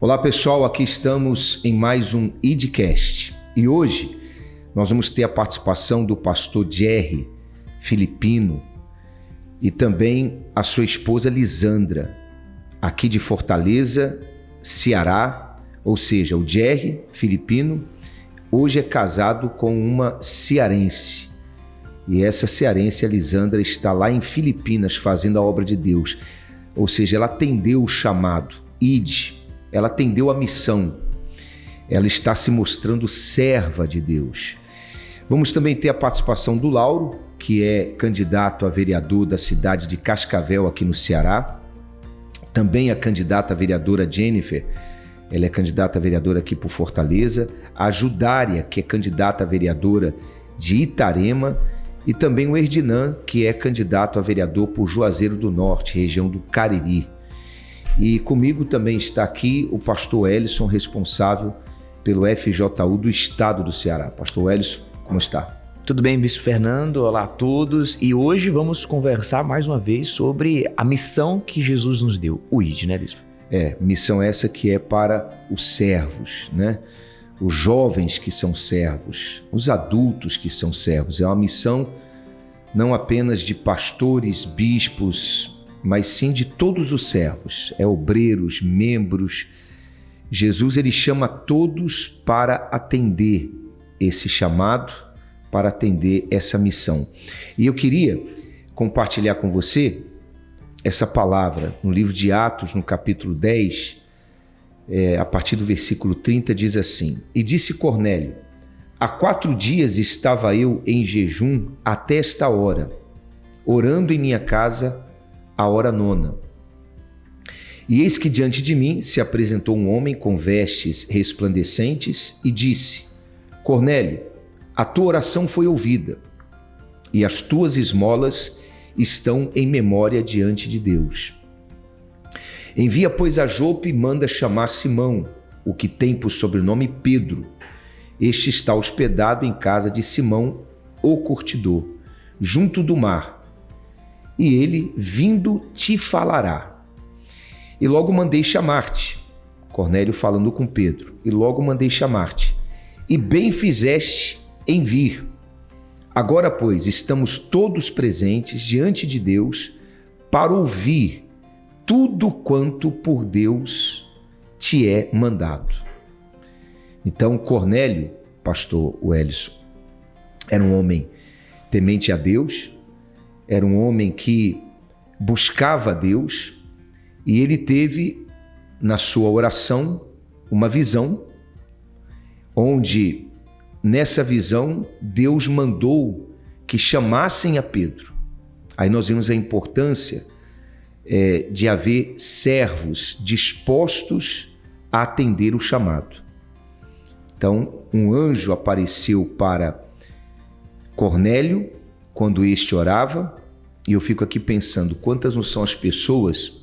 Olá pessoal, aqui estamos em mais um IDcast e hoje nós vamos ter a participação do pastor Jerry Filipino e também a sua esposa Lisandra, aqui de Fortaleza, Ceará, ou seja, o Jerry Filipino hoje é casado com uma cearense e essa cearense, a Lisandra, está lá em Filipinas fazendo a obra de Deus, ou seja, ela atendeu o chamado, ela atendeu a missão, ela está se mostrando serva de Deus. Vamos também ter a participação do Lauro, que é candidato a vereador da cidade de Cascavel, aqui no Ceará. Também a candidata a vereadora Jennifer, ela é candidata a vereadora aqui por Fortaleza. A Judária, que é candidata a vereadora de Itarema. E também o Erdinan, que é candidato a vereador por Juazeiro do Norte, região do Cariri. E comigo também está aqui o pastor Ellison, responsável pelo FJU do estado do Ceará. Pastor Ellison, como está? Tudo bem, Bispo Fernando? Olá a todos. E hoje vamos conversar mais uma vez sobre a missão que Jesus nos deu, o ID, né, Bispo? Missão essa que é para os servos, né? Os jovens que são servos, os adultos que são servos. É uma missão não apenas de pastores, bispos, mas sim de todos os servos, obreiros, membros. Jesus, ele chama todos para atender esse chamado, para atender essa missão. E eu queria compartilhar com você essa palavra no livro de Atos, no capítulo 10, a partir do versículo 30, diz assim: E disse Cornélio: há 4 dias estava eu em jejum até esta hora, orando em minha casa a hora 9. E eis que diante de mim se apresentou um homem com vestes resplandecentes e disse: Cornélio, a tua oração foi ouvida e as tuas esmolas estão em memória diante de Deus. Envia, pois, a Jope e manda chamar Simão, o que tem por sobrenome Pedro. Este está hospedado em casa de Simão, o curtidor, junto do mar. E ele, vindo, te falará. E logo mandei chamar-te. Cornélio falando com Pedro. E logo mandei chamar-te. E bem fizeste em vir. Agora, pois, estamos todos presentes diante de Deus para ouvir tudo quanto por Deus te é mandado. Então, Cornélio, pastor Ellison, era um homem temente a Deus, era um homem que buscava a Deus e ele teve na sua oração uma visão, onde nessa visão Deus mandou que chamassem a Pedro. Aí nós vimos a importância de haver servos dispostos a atender o chamado. Então, um anjo apareceu para Cornélio quando este orava, e eu fico aqui pensando quantas não são as pessoas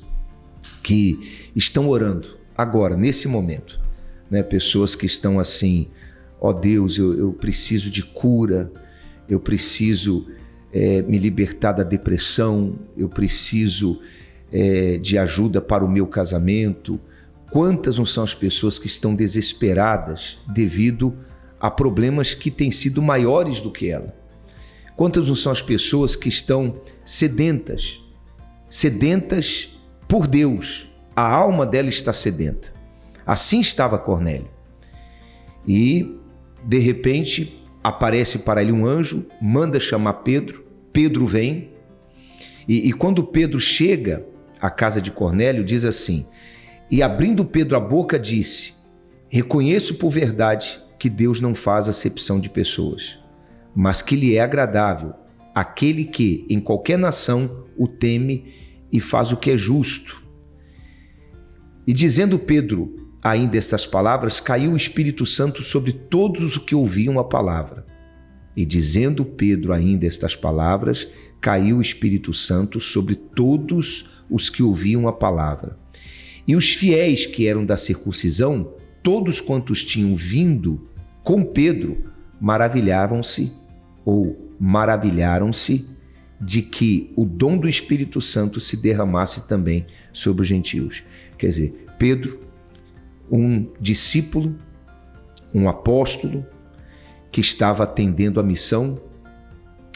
que estão orando agora, nesse momento, né? Pessoas que estão assim: ó Deus, eu preciso de cura, eu preciso me libertar da depressão, eu preciso de ajuda para o meu casamento. Quantas não são as pessoas que estão desesperadas devido a problemas que têm sido maiores do que ela? Quantas não são as pessoas que estão sedentas por Deus? A alma dela está sedenta. Assim estava Cornélio. E, de repente, aparece para ele um anjo, manda chamar Pedro. Pedro vem. E quando Pedro chega à casa de Cornélio, diz assim: E abrindo Pedro a boca, disse: Reconheço por verdade que Deus não faz acepção de pessoas, mas que lhe é agradável aquele que, em qualquer nação, o teme e faz o que é justo. E dizendo Pedro ainda estas palavras, caiu o Espírito Santo sobre todos os que ouviam a palavra. E dizendo Pedro ainda estas palavras, caiu o Espírito Santo sobre todos os que ouviam a palavra. E os fiéis que eram da circuncisão, todos quantos tinham vindo com Pedro, maravilharam-se de que o dom do Espírito Santo se derramasse também sobre os gentios. Quer dizer, Pedro um discípulo, um apóstolo que estava atendendo a missão,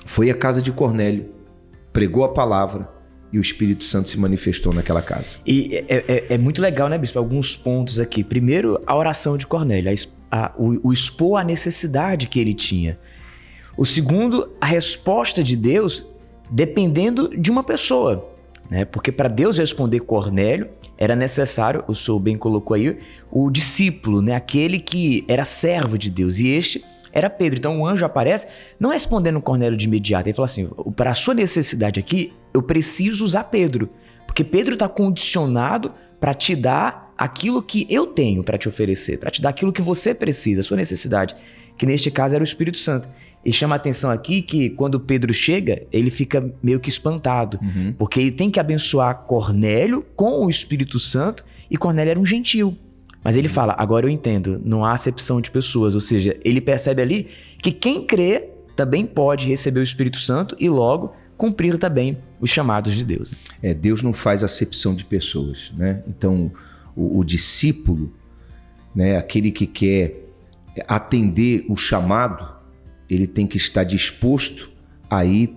foi à casa de Cornélio, pregou a palavra e o Espírito Santo se manifestou naquela casa. E é muito legal, né, bispo? Alguns pontos aqui. Primeiro, a oração de Cornélio, o expor a necessidade que ele tinha. O segundo, a resposta de Deus dependendo de uma pessoa, né? Porque para Deus responder Cornélio, era necessário, o senhor bem colocou aí, o discípulo, né? Aquele que era servo de Deus. E este era Pedro. Então o anjo aparece não respondendo Cornélio de imediato. Ele fala assim, para a sua necessidade aqui, eu preciso usar Pedro. Porque Pedro está condicionado para te dar aquilo que eu tenho para te oferecer, para te dar aquilo que você precisa, a sua necessidade, que neste caso era o Espírito Santo. E chama a atenção aqui que quando Pedro chega, ele fica meio que espantado, porque ele tem que abençoar Cornélio com o Espírito Santo, e Cornélio era um gentil. Mas ele fala, agora eu entendo, não há acepção de pessoas, ou seja, ele percebe ali que quem crê também pode receber o Espírito Santo e logo cumprir também os chamados de Deus. Deus não faz acepção de pessoas, né? Então, o discípulo, né, aquele que quer atender o chamado, ele tem que estar disposto a ir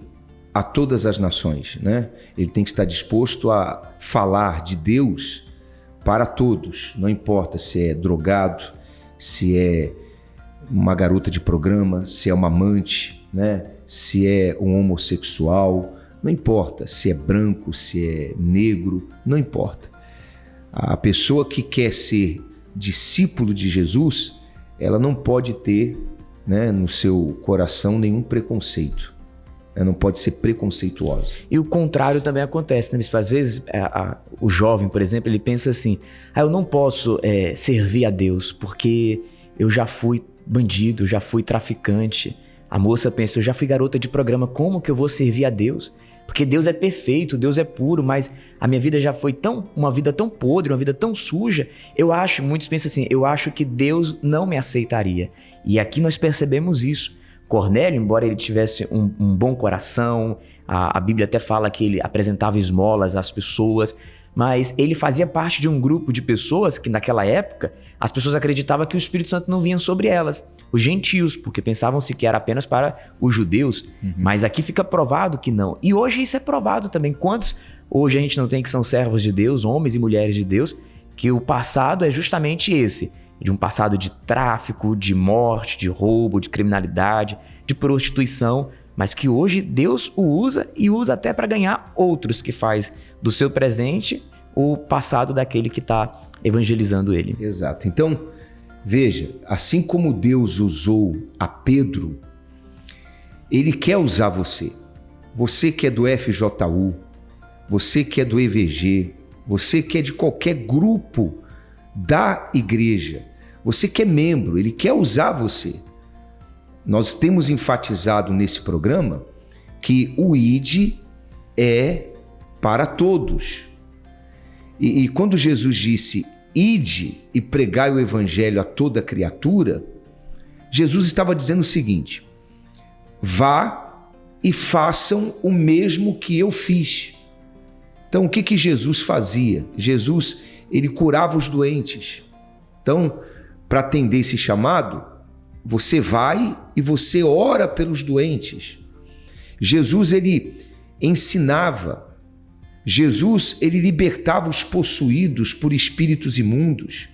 a todas as nações, né? Ele tem que estar disposto a falar de Deus para todos, não importa se é drogado, se é uma garota de programa, se é uma amante, né? Se é um homossexual, não importa se é branco, se é negro, não importa. A pessoa que quer ser discípulo de Jesus, ela não pode ter, né, no seu coração nenhum preconceito. Ela não pode ser preconceituosa. E o contrário também acontece, né? Às vezes o jovem, por exemplo, ele pensa assim, eu não posso servir a Deus porque eu já fui bandido, já fui traficante. A moça pensa, eu já fui garota de programa, como que eu vou servir a Deus? Porque Deus é perfeito, Deus é puro, mas a minha vida já foi uma vida tão podre, uma vida tão suja. Muitos pensam assim, eu acho que Deus não me aceitaria. E aqui nós percebemos isso. Cornélio, embora ele tivesse um bom coração, a Bíblia até fala que ele apresentava esmolas às pessoas, mas ele fazia parte de um grupo de pessoas que naquela época as pessoas acreditavam que o Espírito Santo não vinha sobre elas, os gentios, porque pensavam-se que era apenas para os judeus, mas aqui fica provado que não. E hoje isso é provado também. Quantos hoje a gente não tem que são servos de Deus, homens e mulheres de Deus, que o passado é justamente esse, de um passado de tráfico, de morte, de roubo, de criminalidade, de prostituição, mas que hoje Deus o usa e usa até para ganhar outros, que faz do seu presente o passado daquele que está evangelizando ele. Exato. Então, veja, assim como Deus usou a Pedro, ele quer usar você. Você que é do FJU, você que é do EVG, você que é de qualquer grupo da igreja, você que é membro, ele quer usar você. Nós temos enfatizado nesse programa que o ID é para todos. E quando Jesus disse, ide e pregai o evangelho a toda criatura, Jesus estava dizendo o seguinte, vá e façam o mesmo que eu fiz. Então, o que Jesus fazia? Jesus, ele curava os doentes. Então, para atender esse chamado, você vai e você ora pelos doentes. Jesus, ele ensinava. Jesus, ele libertava os possuídos por espíritos imundos,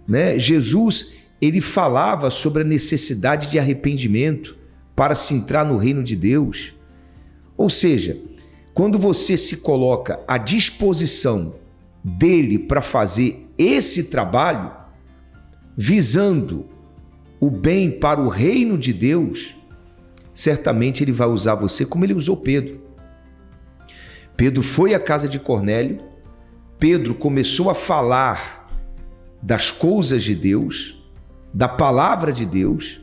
né? Jesus, ele falava sobre a necessidade de arrependimento para se entrar no reino de Deus. Ou seja, quando você se coloca à disposição dele para fazer esse trabalho, visando o bem para o reino de Deus, certamente ele vai usar você como ele usou Pedro. Pedro foi à casa de Cornélio, Pedro começou a falar das coisas de Deus, da palavra de Deus,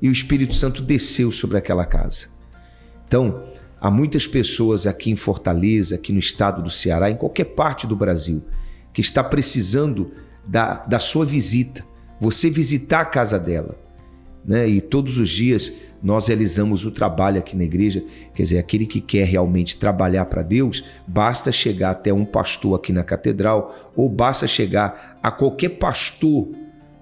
e o Espírito Santo desceu sobre aquela casa. Então, há muitas pessoas aqui em Fortaleza, aqui no estado do Ceará, em qualquer parte do Brasil, que está precisando da sua visita, você visitar a casa dela, né? E todos os dias nós realizamos o trabalho aqui na igreja. Quer dizer, aquele que quer realmente trabalhar para Deus, basta chegar até um pastor aqui na catedral, ou basta chegar a qualquer pastor,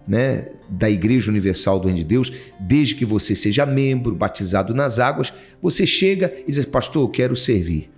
né, da Igreja Universal do Reino de Deus, desde que você seja membro, batizado nas águas. Você chega e diz: pastor, eu quero servir.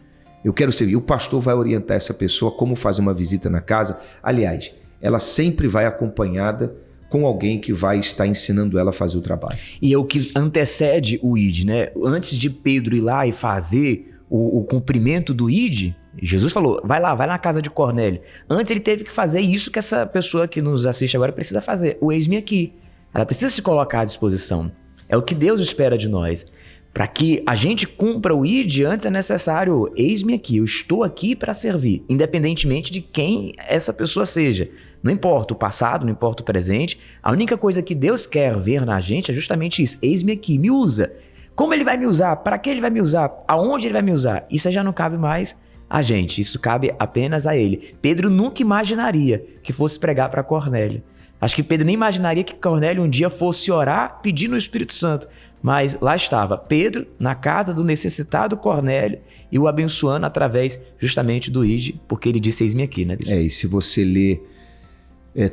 O pastor vai orientar essa pessoa como fazer uma visita na casa. Aliás, ela sempre vai acompanhada com alguém que vai estar ensinando ela a fazer o trabalho. E é o que antecede o ID, né? Antes de Pedro ir lá e fazer o cumprimento do ID, Jesus falou: vai lá, vai na casa de Cornélio. Antes ele teve que fazer isso que essa pessoa que nos assiste agora precisa fazer. O eis-me aqui. Ela precisa se colocar à disposição. É o que Deus espera de nós. Para que a gente cumpra o ID, antes é necessário: eis-me aqui, eu estou aqui para servir, independentemente de quem essa pessoa seja. Não importa o passado, não importa o presente, a única coisa que Deus quer ver na gente é justamente isso: eis-me aqui, me usa. Como ele vai me usar? Para que ele vai me usar? Aonde ele vai me usar? Isso já não cabe mais a gente, isso cabe apenas a ele. Pedro nunca imaginaria que fosse pregar para Cornélio. Acho que Pedro nem imaginaria que Cornélio um dia fosse orar pedindo o Espírito Santo. Mas lá estava Pedro, na casa do necessitado Cornélio, e o abençoando através justamente do ID, porque ele disse: eis-me aqui, né, bispo? E se você ler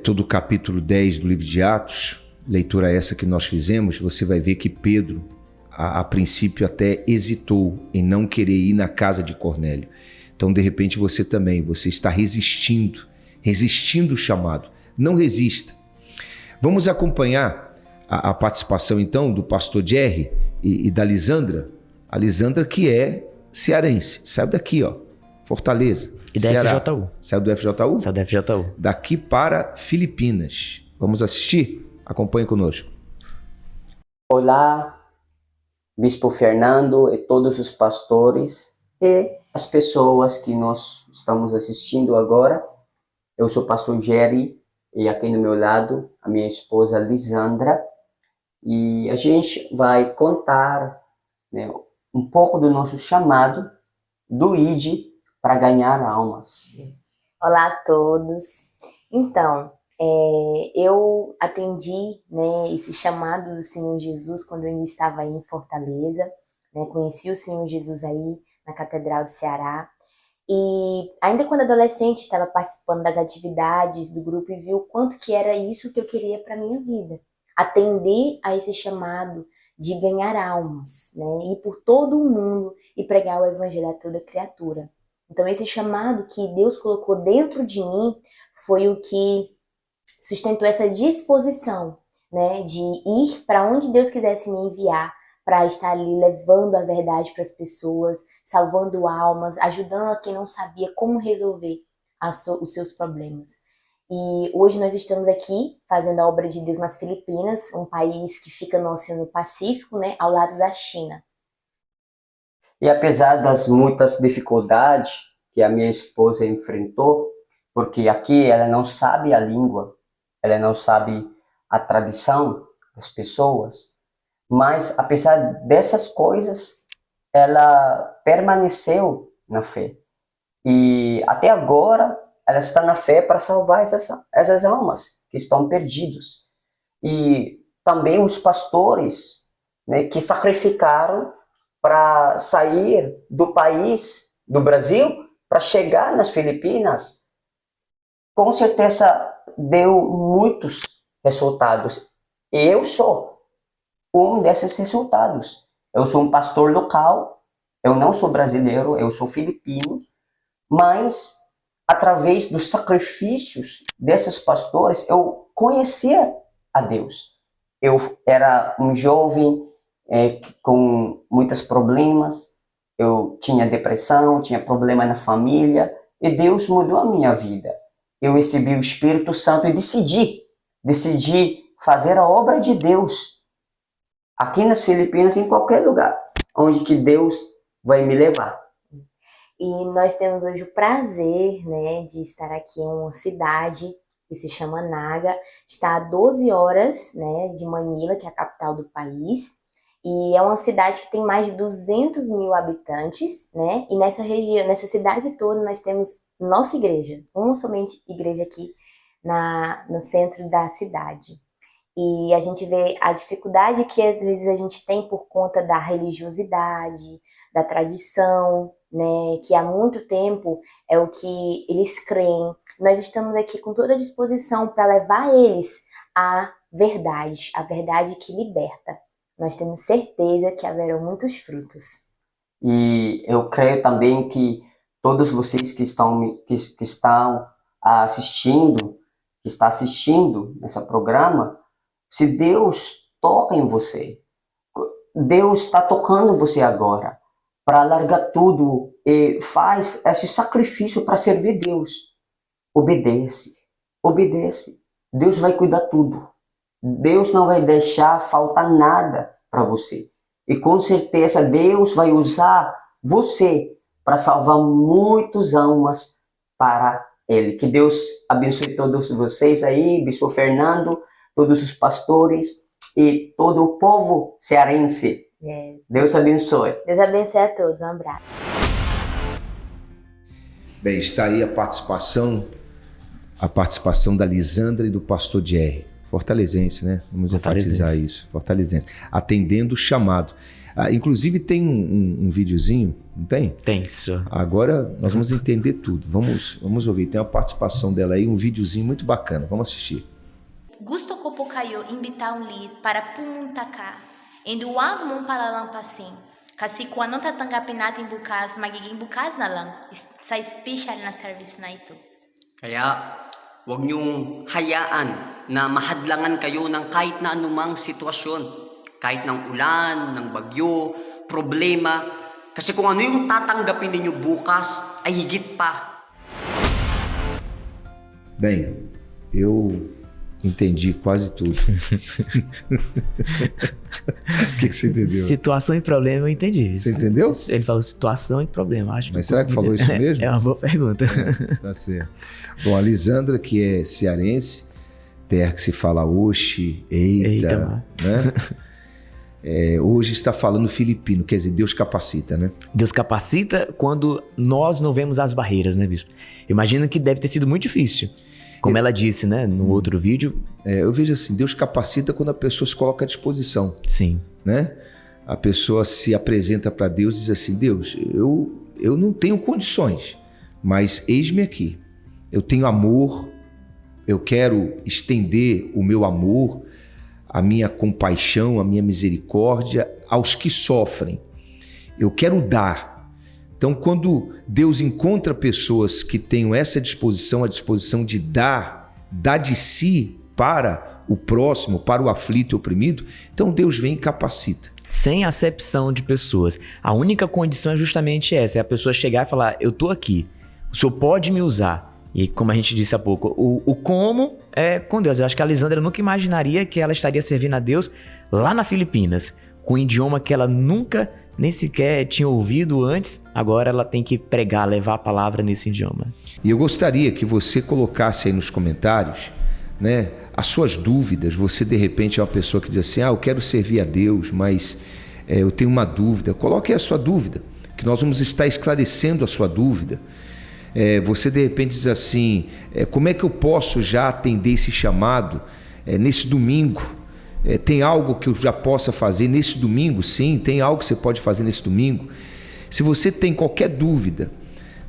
todo o capítulo 10 do livro de Atos, leitura essa que nós fizemos, você vai ver que Pedro, a princípio, até hesitou em não querer ir na casa de Cornélio. Então, de repente, você está resistindo o chamado. Não resista. Vamos acompanhar a participação, então, do pastor Jerry e da Lisandra. A Lisandra, que é cearense, saiu daqui, ó, Fortaleza, e da Ceará. FJU. Saiu do FJU? Saiu da FJU. Daqui para Filipinas. Vamos assistir? Acompanhe conosco. Olá, Bispo Fernando e todos os pastores e as pessoas que nós estamos assistindo agora. Eu sou o pastor Jerry e aqui no meu lado a minha esposa Lisandra, e a gente vai contar, né, um pouco do nosso chamado do ID para ganhar almas. Olá a todos. Então, eu atendi, né, esse chamado do Senhor Jesus quando eu ainda estava aí em Fortaleza, né, conheci o Senhor Jesus aí na Catedral do Ceará, e ainda quando adolescente estava participando das atividades do grupo e vi o quanto que era isso que eu queria para minha vida, atender a esse chamado de ganhar almas, né, ir por todo o mundo e pregar o evangelho a toda criatura. Então esse chamado que Deus colocou dentro de mim foi o que sustentou essa disposição, né, de ir para onde Deus quisesse me enviar, para estar ali levando a verdade para as pessoas, salvando almas, ajudando a quem não sabia como resolver os seus problemas. E hoje nós estamos aqui fazendo a obra de Deus nas Filipinas, um país que fica no Oceano Pacífico, né, ao lado da China. E apesar das muitas dificuldades que a minha esposa enfrentou, porque aqui ela não sabe a língua, ela não sabe a tradição das pessoas, mas apesar dessas coisas, ela permaneceu na fé. E até agora, ela está na fé para salvar essas almas que estão perdidas. E também os pastores, né, que sacrificaram para sair do país, do Brasil, para chegar nas Filipinas, com certeza deu muitos resultados. E eu sou um desses resultados. Eu sou um pastor local, eu não sou brasileiro, eu sou filipino, mas através dos sacrifícios desses pastores, eu conhecia a Deus. Eu era um jovem com muitos problemas, eu tinha depressão, tinha problema na família, e Deus mudou a minha vida. Eu recebi o Espírito Santo e decidi fazer a obra de Deus aqui nas Filipinas, em qualquer lugar onde que Deus vai me levar. E nós temos hoje o prazer, né, de estar aqui em uma cidade que se chama Naga, está a 12 horas, né, de Manila, que é a capital do país, e é uma cidade que tem mais de 200 mil habitantes, né, e nessa região, nessa cidade toda nós temos nossa igreja, uma somente igreja aqui no centro da cidade. E a gente vê a dificuldade que às vezes a gente tem por conta da religiosidade, da tradição, né, que há muito tempo é o que eles creem. Nós estamos aqui com toda a disposição para levar eles à verdade, a verdade que liberta. Nós temos certeza que haverão muitos frutos. E eu creio também que todos vocês que estão assistindo, que está assistindo esse programa, se Deus toca em você, Deus está tocando você agora para largar tudo e faz esse sacrifício para servir Deus. Obedece, obedece. Deus vai cuidar tudo. Deus não vai deixar faltar nada para você. E com certeza Deus vai usar você para salvar muitas almas para Ele. Que Deus abençoe todos vocês aí, Bispo Fernando, todos os pastores e todo o povo cearense. Deus abençoe. Deus abençoe a todos. Um abraço. Bem, está aí a participação da Lisandra e do pastor Jerry. Fortalezense, né? Vamos enfatizar isso. Fortalezense. Atendendo o chamado. Inclusive tem um videozinho, não tem? Tem, senhor. Agora nós vamos entender tudo. Vamos ouvir. Tem uma participação dela aí, um videozinho muito bacana. Vamos assistir. Gusto ko po kayo imbitaw ulit para pumunta ka. And huwag mong palalampasin. Kasi kung anong tatanggapin natin bukas, magiging bukas na lang sa special na service na ito. Kaya huwag niyong hayaan na mahadlangan kayo ng kahit na anumang sitwasyon. Kahit ng ulan, ng bagyo, problema. Kasi kung ano yung tatanggapin ninyo bukas, ay higit pa. Bem, eu entendi quase tudo. O que você entendeu? Situação e problema eu entendi. Você entendeu? Ele falou situação e problema. Acho Mas será que falou isso mesmo? É uma boa pergunta. Tá certo. Bom, a Lisandra, que é cearense, terra que se fala oxe, eita, né? Hoje está falando filipino, quer dizer, Deus capacita, né? Deus capacita quando nós não vemos as barreiras, né, Bispo? Imagino que deve ter sido muito difícil. Como ela disse, né, no outro vídeo. Eu vejo assim, Deus capacita quando a pessoa se coloca à disposição. Sim. Né? A pessoa se apresenta para Deus e diz assim, Deus, eu não tenho condições, mas eis-me aqui. Eu tenho amor, eu quero estender o meu amor, a minha compaixão, a minha misericórdia aos que sofrem. Eu quero dar. Então, quando Deus encontra pessoas que tenham essa disposição, a disposição de dar de si para o próximo, para o aflito e oprimido, então Deus vem e capacita. Sem acepção de pessoas. A única condição é justamente essa, é a pessoa chegar e falar, eu tô aqui, o Senhor pode me usar. E como a gente disse há pouco, o como é com Deus. Eu acho que a Lisandra nunca imaginaria que ela estaria servindo a Deus lá na Filipinas, com um idioma que ela nunca nem sequer tinha ouvido antes, agora ela tem que pregar, levar a palavra nesse idioma. E eu gostaria que você colocasse aí nos comentários, né, as suas dúvidas. Você de repente é uma pessoa que diz assim, eu quero servir a Deus, mas eu tenho uma dúvida. Coloque aí a sua dúvida, que nós vamos estar esclarecendo a sua dúvida. Você de repente diz assim, como é que eu posso já atender esse chamado nesse domingo? Tem algo que eu já possa fazer nesse domingo? Sim, tem algo que você pode fazer nesse domingo. Se você tem qualquer dúvida,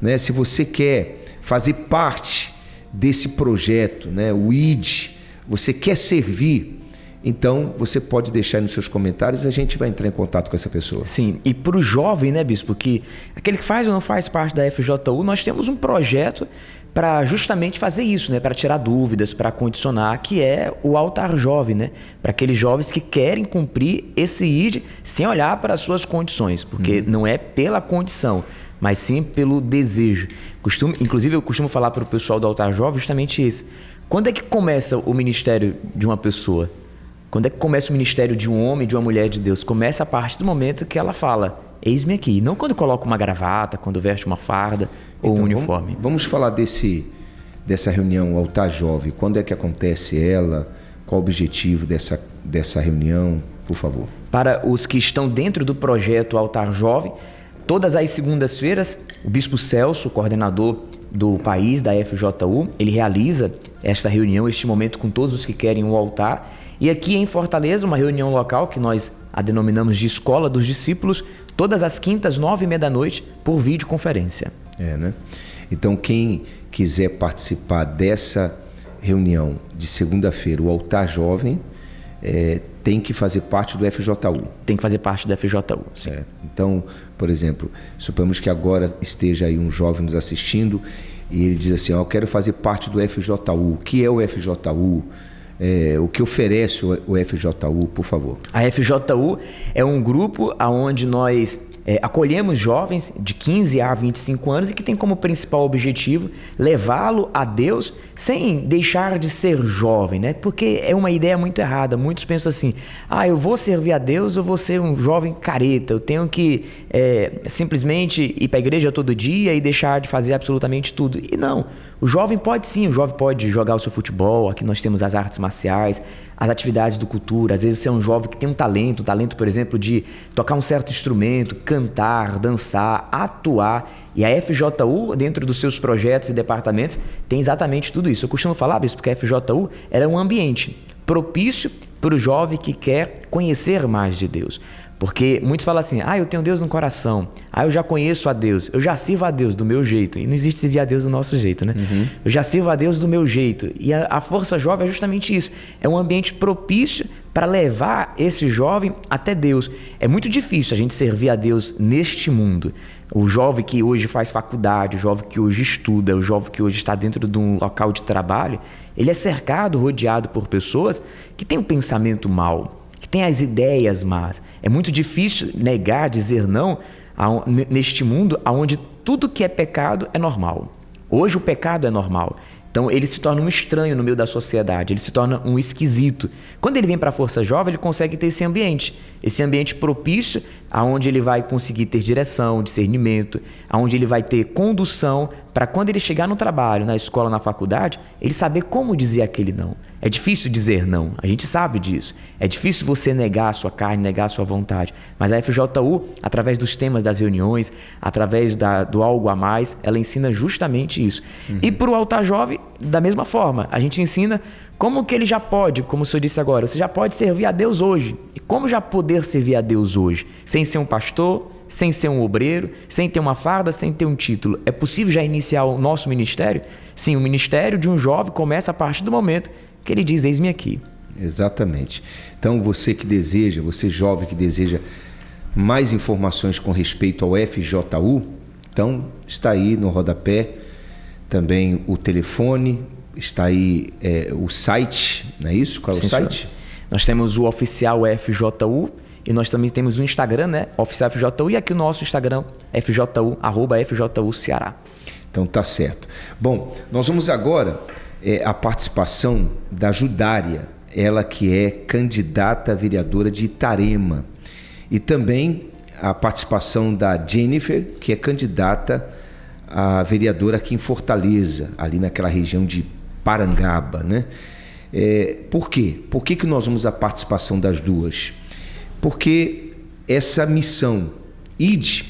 né, se você quer fazer parte desse projeto, né, o ID, você quer servir, então você pode deixar aí nos seus comentários e a gente vai entrar em contato com essa pessoa. Sim, e para o jovem, né, Bispo, que aquele que faz ou não faz parte da FJU, nós temos um projeto para justamente fazer isso, né? Para tirar dúvidas, para condicionar, que é o altar jovem, né? Para aqueles jovens que querem cumprir esse ID sem olhar para as suas condições, porque não é pela condição, mas sim pelo desejo. Inclusive, eu costumo falar para o pessoal do altar jovem justamente isso. Quando é que começa o ministério de uma pessoa? Quando é que começa o ministério de um homem, de uma mulher de Deus? Começa a partir do momento que ela fala, eis-me aqui. Não quando coloca uma gravata, quando veste uma farda ou um uniforme. Vamos falar dessa reunião Altar Jovem. Quando é que acontece ela? Qual o objetivo dessa reunião? Por favor. Para os que estão dentro do projeto Altar Jovem, todas as segundas-feiras, o Bispo Celso, o coordenador, do país, da FJU, ele realiza esta reunião, este momento com todos os que querem o altar. E aqui em Fortaleza, uma reunião local que nós a denominamos de Escola dos Discípulos, todas as quintas, 9h30 da noite, por videoconferência. Né? Então, quem quiser participar dessa reunião de segunda-feira, o Altar Jovem, tem que fazer parte do FJU. Tem que fazer parte do FJU, sim. Então, por exemplo, suponhamos que agora esteja aí um jovem nos assistindo e ele diz assim, eu quero fazer parte do FJU. O que é o FJU? O que oferece o FJU, por favor? A FJU é um grupo onde nós acolhemos jovens de 15 a 25 anos e que tem como principal objetivo levá-lo a Deus sem deixar de ser jovem, né? Porque é uma ideia muito errada. Muitos pensam assim, eu vou servir a Deus, eu vou ser um jovem careta, eu tenho que simplesmente ir para a igreja todo dia e deixar de fazer absolutamente tudo. E não, o jovem pode sim, o jovem pode jogar o seu futebol, aqui nós temos as artes marciais, as atividades do cultura. Às vezes você é um jovem que tem um talento, por exemplo, de tocar um certo instrumento, cantar, dançar, atuar. E a FJU, dentro dos seus projetos e departamentos, tem exatamente tudo isso. Eu costumo falar, bispo, porque a FJU era um ambiente propício para o jovem que quer conhecer mais de Deus. Porque muitos falam assim, eu tenho Deus no coração, eu já conheço a Deus, eu já sirvo a Deus do meu jeito. E não existe servir a Deus do nosso jeito, né? Eu já sirvo a Deus do meu jeito. E a Força Jovem é justamente isso. É um ambiente propício para levar esse jovem até Deus. É muito difícil a gente servir a Deus neste mundo. O jovem que hoje faz faculdade, o jovem que hoje estuda, o jovem que hoje está dentro de um local de trabalho, ele é cercado, rodeado por pessoas que têm um pensamento mau, que têm as ideias más. É muito difícil negar, dizer não neste mundo onde tudo que é pecado é normal. Hoje o pecado é normal. Então ele se torna um estranho no meio da sociedade, ele se torna um esquisito. Quando ele vem para a Força Jovem, ele consegue ter esse ambiente propício, aonde ele vai conseguir ter direção, discernimento, aonde ele vai ter condução, para quando ele chegar no trabalho, na escola, na faculdade, ele saber como dizer aquele não. É difícil dizer não, a gente sabe disso. É difícil você negar a sua carne, negar a sua vontade. Mas a FJU, através dos temas das reuniões, através do algo a mais, ela ensina justamente isso. E para o Altar Jovem, da mesma forma, a gente ensina como que ele já pode, como o senhor disse agora, você já pode servir a Deus hoje. E como já poder servir a Deus hoje? Sem ser um pastor, sem ser um obreiro, sem ter uma farda, sem ter um título. É possível já iniciar o nosso ministério? Sim, o ministério de um jovem começa a partir do momento que ele diz, eis-me aqui. Exatamente. Então você que deseja, você jovem que deseja mais informações com respeito ao FJU, então está aí no rodapé também o telefone, está aí o site, não é isso? Qual é o site? Senhor. Nós temos o oficial FJU e nós também temos o Instagram, né? Oficial FJU, e aqui o nosso Instagram, FJU, @FJU Ceará. Então tá certo. Bom, nós vamos agora a participação da Judária, ela que é candidata a vereadora de Itarema, e também a participação da Jennifer, que é candidata a vereadora aqui em Fortaleza, ali naquela região de Parangaba, né? Por quê? Por que nós vamos a participação das duas? Porque essa missão ID,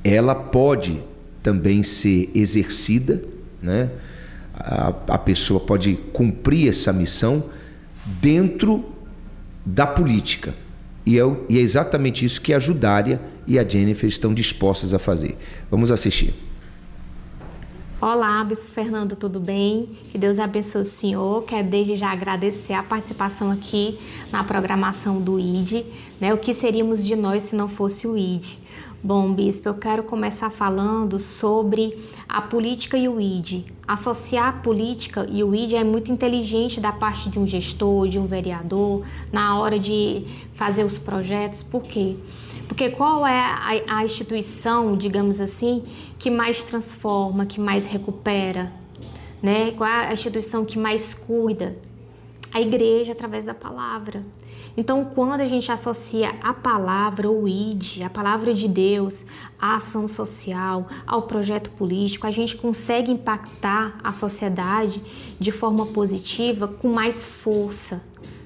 ela pode também ser exercida, né? A pessoa pode cumprir essa missão dentro da política. E é exatamente isso que a Judária e a Jennifer estão dispostas a fazer. Vamos assistir. Olá, Bispo Fernando, tudo bem? Que Deus abençoe o senhor. Quero desde já agradecer a participação aqui na programação do ID, né? O que seríamos de nós se não fosse o ID? Bom, Bispo, eu quero começar falando sobre a política e o ID. Associar a política e o ID é muito inteligente da parte de um gestor, de um vereador, na hora de fazer os projetos. Por quê? Porque qual é a instituição, digamos assim, que mais transforma, que mais recupera, né? Qual é a instituição que mais cuida? A igreja, através da palavra. Então, quando a gente associa a palavra, o ID, a palavra de Deus, à ação social, ao projeto político, a gente consegue impactar a sociedade de forma positiva com mais força,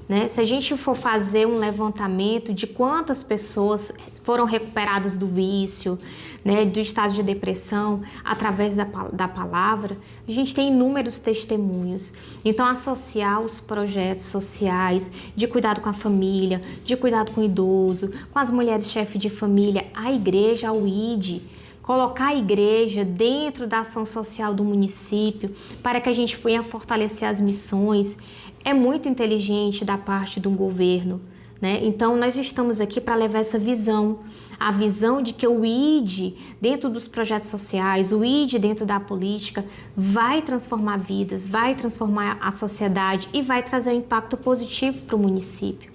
né? Se a gente for fazer um levantamento de quantas pessoas foram recuperadas do vício, né, do estado de depressão, através da palavra, a gente tem inúmeros testemunhos. Então, associar os projetos sociais de cuidado com a família, de cuidado com o idoso, com as mulheres chefe de família, a igreja, ao ID, colocar a igreja dentro da ação social do município para que a gente venha fortalecer as missões, é muito inteligente da parte do governo, né? Então, nós estamos aqui para levar essa visão, a visão de que o ID, dentro dos projetos sociais, o ID dentro da política, vai transformar vidas, vai transformar a sociedade e vai trazer um impacto positivo para o município,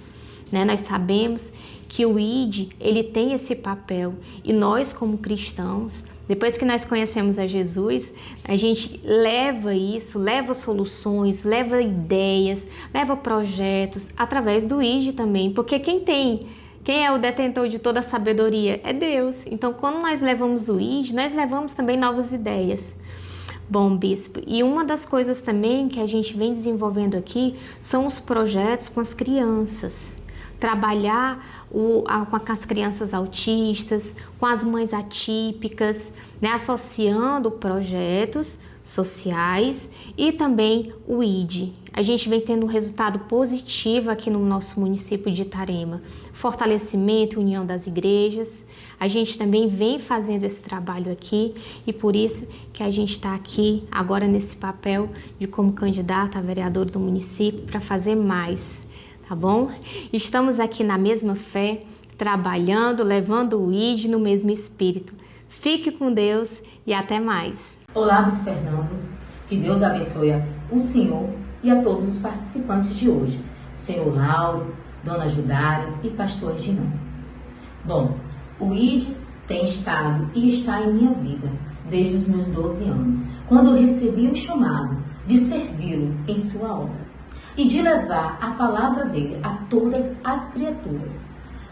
né? Nós sabemos que o ID, ele tem esse papel e nós, como cristãos, depois que nós conhecemos a Jesus, a gente leva isso, leva soluções, leva ideias, leva projetos através do ID também, porque quem é o detentor de toda a sabedoria? É Deus. Então, quando nós levamos o ID, nós levamos também novas ideias. Bom, bispo, e uma das coisas também que a gente vem desenvolvendo aqui são os projetos com as crianças. Trabalhar com as crianças autistas, com as mães atípicas, né, associando projetos sociais e também o ID. A gente vem tendo um resultado positivo aqui no nosso município de Itarema. Fortalecimento e união das igrejas. A gente também vem fazendo esse trabalho aqui e por isso que a gente está aqui agora nesse papel de como candidata a vereador do município para fazer mais. Tá bom? Estamos aqui na mesma fé, trabalhando, levando o ID no mesmo espírito. Fique com Deus e até mais. Olá, Bispo Fernando. Que Deus abençoe o senhor e a todos os participantes de hoje. Senhor Lauro, Dona Judária e Pastor Edinão. Bom, o ID tem estado e está em minha vida desde os meus 12 anos, quando eu recebi o chamado de servi-lo em sua obra e de levar a palavra dele a todas as criaturas.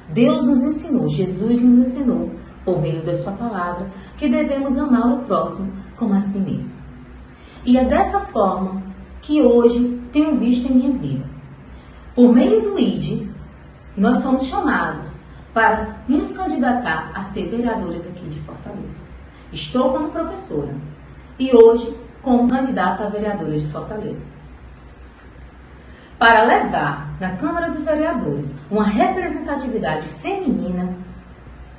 Deus nos ensinou, Jesus nos ensinou, por meio da sua palavra, que devemos amar o próximo como a si mesmo. E é dessa forma que hoje tenho visto em minha vida. Por meio do ID, nós somos chamados para nos candidatar a ser vereadores aqui de Fortaleza. Estou como professora e hoje como candidata a vereadora de Fortaleza. Para levar na Câmara dos Vereadores uma representatividade feminina,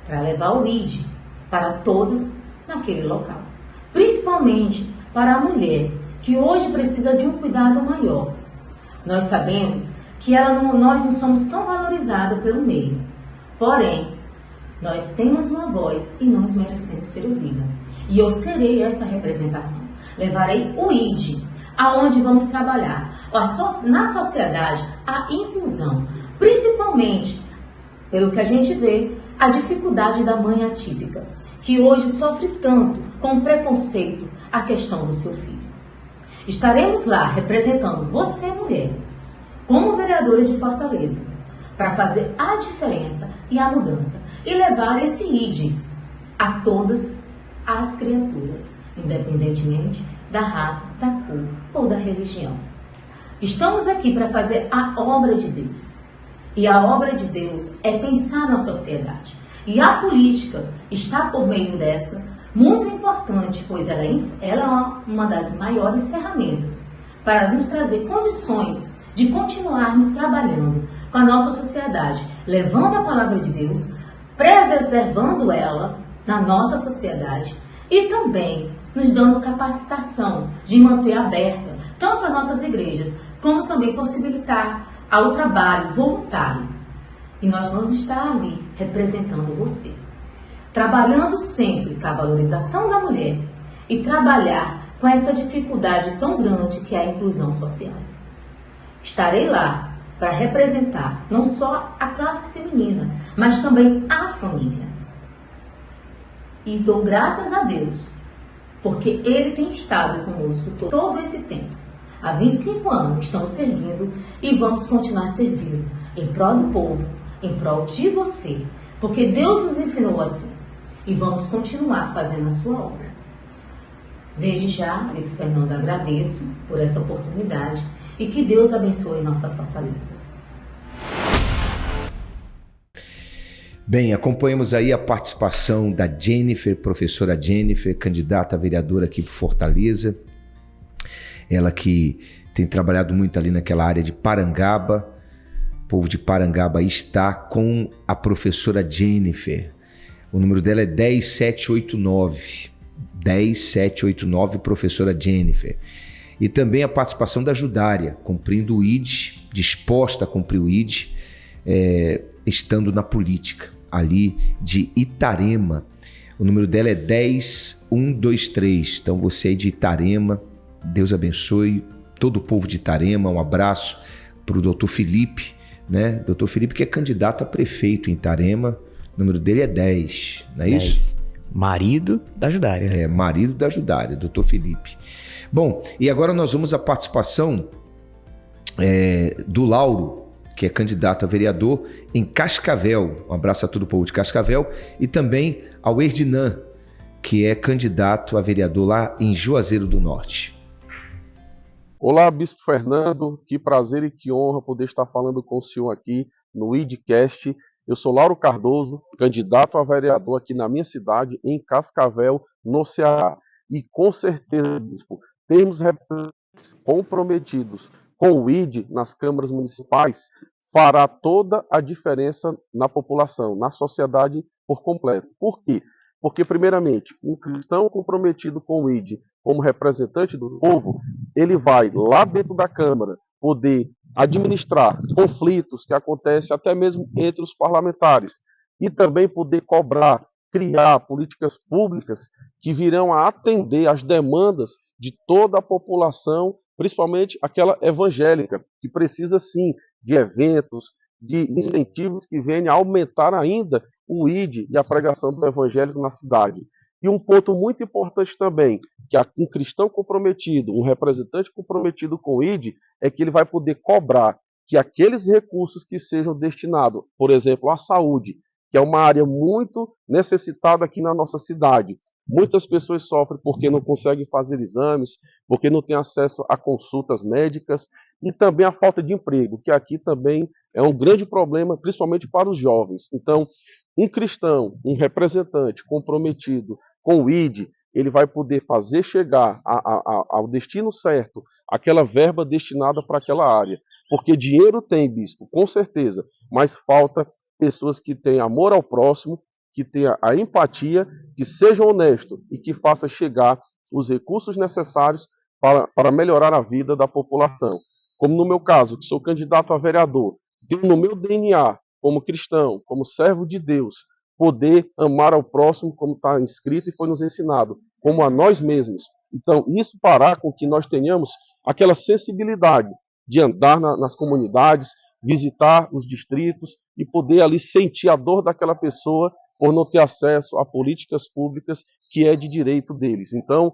para levar o ID para todos naquele local. Principalmente para a mulher, que hoje precisa de um cuidado maior. Nós sabemos que nós não somos tão valorizados pelo meio. Porém, nós temos uma voz e nós merecemos ser ouvida. E eu serei essa representação. Levarei o ID, aonde vamos trabalhar na sociedade a inclusão, principalmente pelo que a gente vê, a dificuldade da mãe atípica, que hoje sofre tanto com preconceito a questão do seu filho. Estaremos lá representando você, mulher, como vereadora de Fortaleza, para fazer a diferença e a mudança e levar esse ID a todas as criaturas, independentemente da raça, da cor ou da religião. Estamos aqui para fazer a obra de Deus. E a obra de Deus é pensar na sociedade. E a política está por meio dessa muito importante, pois ela é uma das maiores ferramentas para nos trazer condições de continuarmos trabalhando com a nossa sociedade, levando a palavra de Deus, preservando ela na nossa sociedade e também nos dando capacitação de manter aberta tanto as nossas igrejas, como também possibilitar ao trabalho voluntário. E nós vamos estar ali representando você, trabalhando sempre com a valorização da mulher e trabalhar com essa dificuldade tão grande que é a inclusão social. Estarei lá para representar não só a classe feminina, mas também a família. E dou graças a Deus, porque Ele tem estado conosco todo esse tempo. Há 25 anos estamos servindo e vamos continuar servindo em prol do povo, em prol de você, porque Deus nos ensinou assim e vamos continuar fazendo a sua obra. Desde já, Bispo Fernando, agradeço por essa oportunidade e que Deus abençoe nossa Fortaleza. Bem, acompanhamos aí a participação da Jennifer, professora Jennifer, candidata a vereadora aqui por Fortaleza. Ela que tem trabalhado muito ali naquela área de Parangaba. O povo de Parangaba está com a professora Jennifer. O número dela é 10789. 10789, professora Jennifer. E também a participação da Judária, cumprindo o ID, disposta a cumprir o ID, estando na política, ali de Itarema. O número dela é 10123. Então você aí de Itarema, Deus abençoe todo o povo de Itarema. Um abraço para o doutor Felipe, né? Doutor Felipe que é candidato a prefeito em Itarema. O número dele é 10, não é 10. Isso? Marido da Judária. Marido da Judária, doutor Felipe. Bom, e agora nós vamos à participação do Lauro, que é candidato a vereador em Cascavel. Um abraço a todo o povo de Cascavel. E também ao Erdinan, que é candidato a vereador lá em Juazeiro do Norte. Olá, Bispo Fernando. Que prazer e que honra poder estar falando com o senhor aqui no IDCast. Eu sou Lauro Cardoso, candidato a vereador aqui na minha cidade, em Cascavel, no Ceará. E com certeza, Bispo, temos representantes comprometidos com o ID nas câmaras municipais, fará toda a diferença na população, na sociedade por completo. Por quê? Porque, primeiramente, um cristão comprometido com o ID como representante do povo, ele vai lá dentro da Câmara poder administrar conflitos que acontecem até mesmo entre os parlamentares e também poder cobrar, criar políticas públicas que virão a atender às demandas de toda a população, principalmente aquela evangélica, que precisa sim de eventos, de incentivos que venham a aumentar ainda o ID e a pregação do evangélico na cidade. E um ponto muito importante também, que um cristão comprometido, um representante comprometido com o ID, é que ele vai poder cobrar que aqueles recursos que sejam destinados, por exemplo, à saúde, que é uma área muito necessitada aqui na nossa cidade. Muitas pessoas sofrem porque não conseguem fazer exames, porque não têm acesso a consultas médicas e também a falta de emprego, que aqui também é um grande problema, principalmente para os jovens. Então, um cristão, um representante comprometido com o ID, ele vai poder fazer chegar ao destino certo aquela verba destinada para aquela área. Porque dinheiro tem, bispo, com certeza, mas falta pessoas que têm amor ao próximo, que tenham a empatia, que sejam honestos e que façam chegar os recursos necessários para melhorar a vida da população. Como no meu caso, que sou candidato a vereador, tenho no meu DNA, como cristão, como servo de Deus, poder amar ao próximo como está escrito e foi nos ensinado, como a nós mesmos. Então, isso fará com que nós tenhamos aquela sensibilidade de andar nas comunidades, visitar os distritos e poder ali sentir a dor daquela pessoa por não ter acesso a políticas públicas que é de direito deles. Então,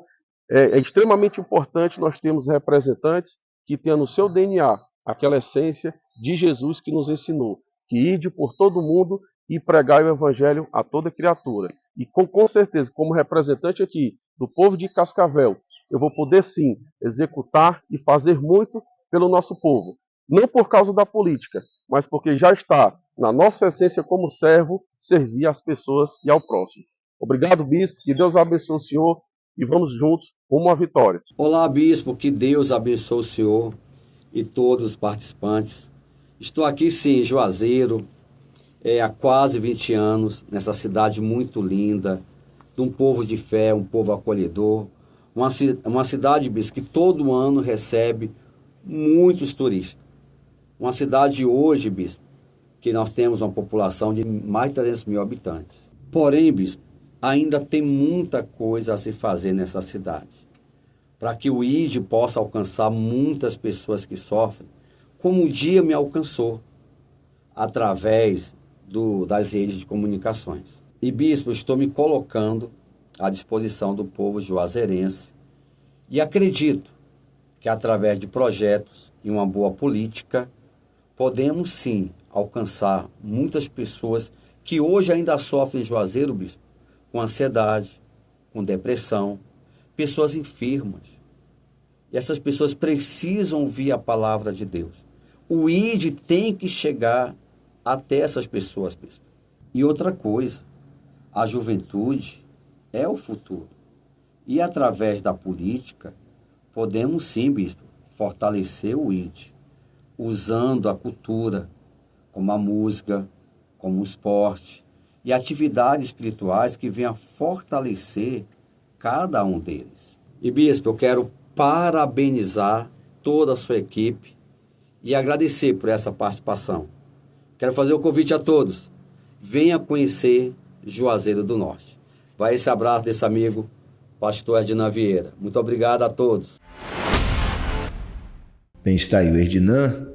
é extremamente importante nós termos representantes que tenham no seu DNA aquela essência de Jesus que nos ensinou, que ide por todo mundo e pregai o evangelho a toda criatura. E com certeza, como representante aqui do povo de Cascavel, eu vou poder sim executar e fazer muito pelo nosso povo. Não por causa da política, mas porque já está na nossa essência como servo, servir às pessoas e ao próximo. Obrigado, bispo, que Deus abençoe o senhor e vamos juntos rumo à vitória. Olá, bispo, que Deus abençoe o senhor e todos os participantes. Estou aqui sim em Juazeiro, há quase 20 anos, nessa cidade muito linda, de um povo de fé, um povo acolhedor, uma cidade, bispo, que todo ano recebe muitos turistas. Uma cidade hoje, bispo, que nós temos uma população de mais de 300 mil habitantes. Porém, bispo, ainda tem muita coisa a se fazer nessa cidade, para que o ID possa alcançar muitas pessoas que sofrem, como um dia me alcançou, através das redes de comunicações. E, bispo, estou me colocando à disposição do povo juazeirense e acredito que, através de projetos e uma boa política, podemos sim alcançar muitas pessoas que hoje ainda sofrem em Juazeiro, bispo, com ansiedade, com depressão, pessoas enfermas. E essas pessoas precisam ouvir a palavra de Deus. O ID tem que chegar até essas pessoas, bispo. E outra coisa, a juventude é o futuro. E através da política, podemos sim, bispo, fortalecer o ID, usando a cultura, como a música, como o esporte, e atividades espirituais que venham a fortalecer cada um deles. E, bispo, eu quero parabenizar toda a sua equipe e agradecer por essa participação. Quero fazer um convite a todos. Venha conhecer Juazeiro do Norte. Vai esse abraço desse amigo, pastor Erdinan Vieira. Muito obrigado a todos. Bem, está aí o Erdinan,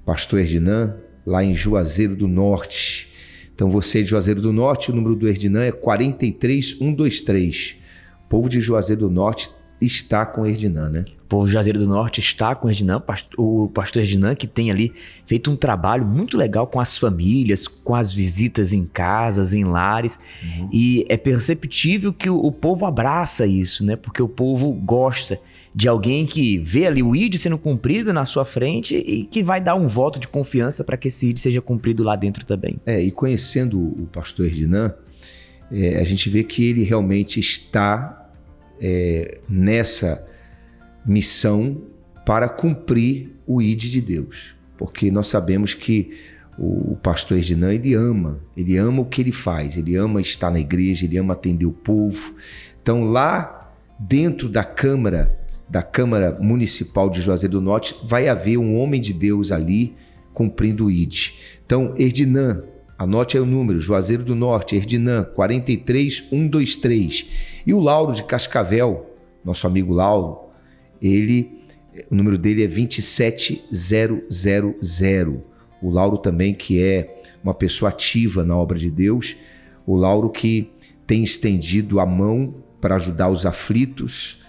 pastor Erdinan, lá em Juazeiro do Norte. Então você de Juazeiro do Norte, o número do Erdinan é 43123. O povo de Juazeiro do Norte está com o Erdinan, né? O povo de Juazeiro do Norte está com o Erdinan, o pastor Erdinan, que tem ali feito um trabalho muito legal com as famílias, com as visitas em casas, em lares. E é perceptível que o povo abraça isso, né? Porque o povo gosta de alguém que vê ali o ID sendo cumprido na sua frente e que vai dar um voto de confiança para que esse ID seja cumprido lá dentro também. E conhecendo o pastor Erdinan, a gente vê que ele realmente está nessa missão para cumprir o ID de Deus. Porque nós sabemos que o pastor Erdinan, ele ama o que ele faz, ele ama estar na igreja, ele ama atender o povo. Então lá dentro da Câmara Municipal de Juazeiro do Norte, vai haver um homem de Deus ali cumprindo o ID. Então, Erdinan, anote aí o número, Juazeiro do Norte, Erdinan, 43123. E o Lauro de Cascavel, nosso amigo Lauro, o número dele é 27000. O Lauro também, que é uma pessoa ativa na obra de Deus, o Lauro que tem estendido a mão para ajudar os aflitos,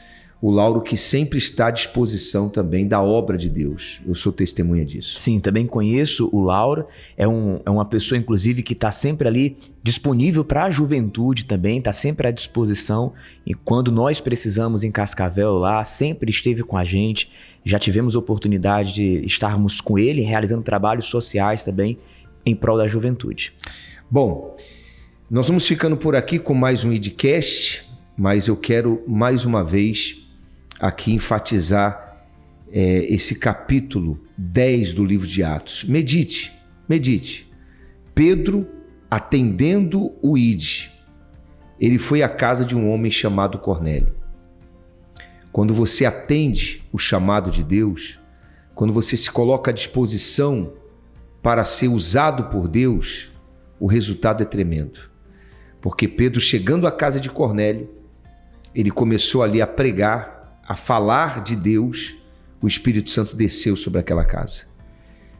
o Lauro que sempre está à disposição também da obra de Deus. Eu sou testemunha disso. Sim, também conheço o Lauro, é uma pessoa inclusive que está sempre ali disponível para a juventude também, está sempre à disposição, e quando nós precisamos em Cascavel lá, sempre esteve com a gente, já tivemos oportunidade de estarmos com ele, realizando trabalhos sociais também em prol da juventude. Bom, nós vamos ficando por aqui com mais um IDcast, mas eu quero mais uma vez aqui enfatizar esse capítulo 10 do livro de Atos. Medite. Pedro, atendendo o ID, ele foi à casa de um homem chamado Cornélio. Quando você atende o chamado de Deus, quando você se coloca à disposição para ser usado por Deus, o resultado é tremendo. Porque Pedro, chegando à casa de Cornélio, ele começou ali a pregar, a falar de Deus, o Espírito Santo desceu sobre aquela casa.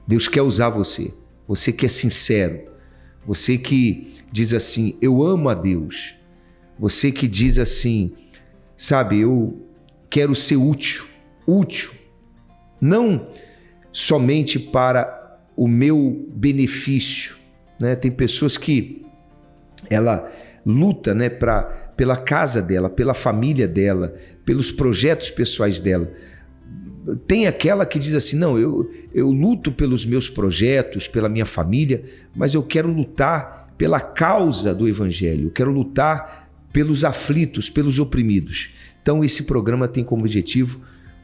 Deus quer usar você, você que é sincero, você que diz assim, eu amo a Deus, você que diz assim, sabe, eu quero ser útil, não somente para o meu benefício, né? Tem pessoas que ela luta, né, pela casa dela, pela família dela, pelos projetos pessoais dela. Tem aquela que diz assim, não, eu luto pelos meus projetos, pela minha família, mas eu quero lutar pela causa do Evangelho, eu quero lutar pelos aflitos, pelos oprimidos. Então esse programa tem como objetivo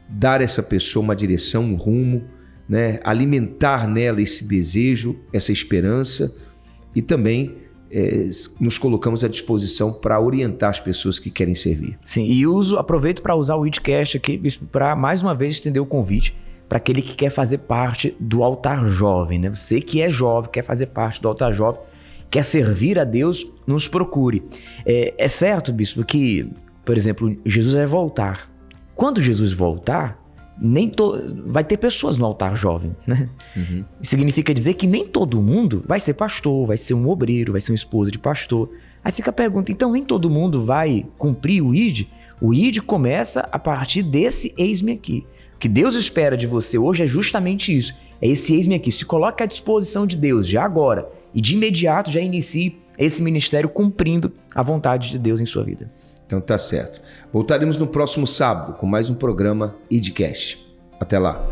dar a essa pessoa uma direção, um rumo, né? Alimentar nela esse desejo, essa esperança e também nos colocamos à disposição para orientar as pessoas que querem servir. Sim, e aproveito para usar o IDcast aqui para mais uma vez estender o convite para aquele que quer fazer parte do altar jovem, né? Você que é jovem, quer fazer parte do altar jovem, quer servir a Deus, nos procure. É certo, bispo, que, por exemplo, Jesus vai voltar. Quando Jesus voltar, vai ter pessoas no altar jovem, né? Uhum. Significa dizer que nem todo mundo vai ser pastor, vai ser um obreiro, vai ser uma esposa de pastor. Aí fica a pergunta, então nem todo mundo vai cumprir o ID? O ID começa a partir desse eis-me aqui. O que Deus espera de você hoje é justamente isso. É esse eis-me aqui. Se coloque à disposição de Deus já agora e de imediato já inicie esse ministério cumprindo a vontade de Deus em sua vida. Então tá certo. Voltaremos no próximo sábado com mais um programa IDcast. Até lá.